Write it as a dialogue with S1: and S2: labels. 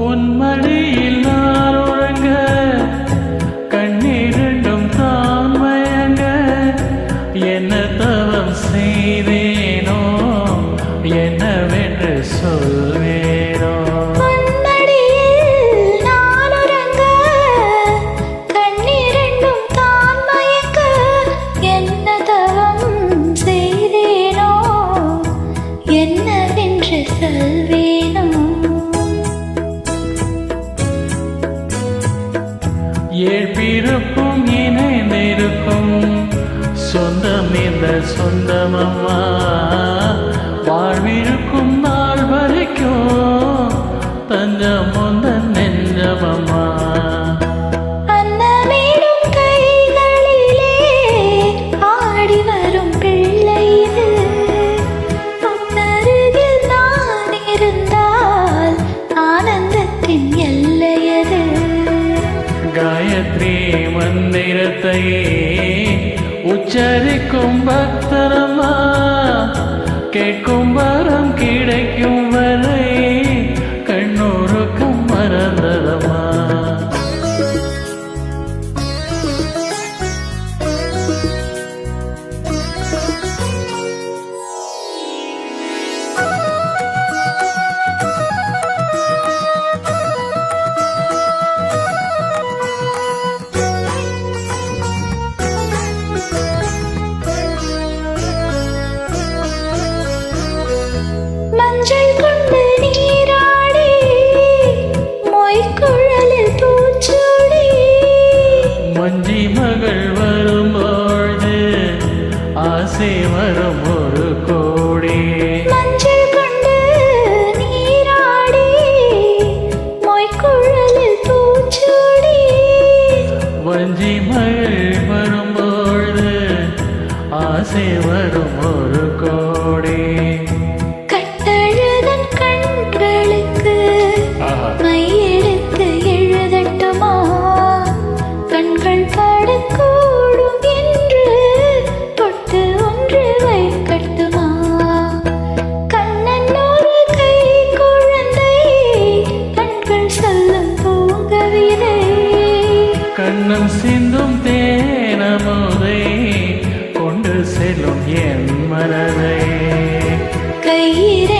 S1: உன் மடியில் நான் உறங்க கண்ணீரண்டும் தான் மயங்க என்ன தவம் செய்தேனோ என்னவென்று சொல்வேனோ ஏழ்பிறப்பும் இணைந்திருக்கும் சொந்தம் இந்த சொந்தமம்மா வாழ்விருக்கும் நாள் வரைக்கும் தஞ்சம் முந்தன் நெஞ்சமம்மா காயத்ரி மந்திரத்தை உச்சரிக்கும் பக்தரம்மா கேட்கும் வரம் கிடைக்கும் வரை கண்ணூருக்கும் மறந்ததம்மா மஞ்சி மகள் வரும்பொழுது ஆசை வரும் ஒரு கோடி
S2: மஞ்சள் கொண்டு நீராடி மொய்க்குழலில் பூச்சூடி
S1: வஞ்சி மகள் வரும்பொழுது ஆசை வரும் ஒரு கோடி
S2: கட்டழகன் கண்களுக்கு மையெழுத்து எழுதட்டுமா கண்கள் படக்கூடும் என்று தொட்டு ஒன்று வைக்கட்டுமா கண்ணன் ஒரு கை குழந்தை கண்கள் சொல்லும் பூங்கவிதை
S1: கண்ணம் சிந்தும் தேனமுதை கொண்டு செல்லும் என் மனதை
S2: கையிர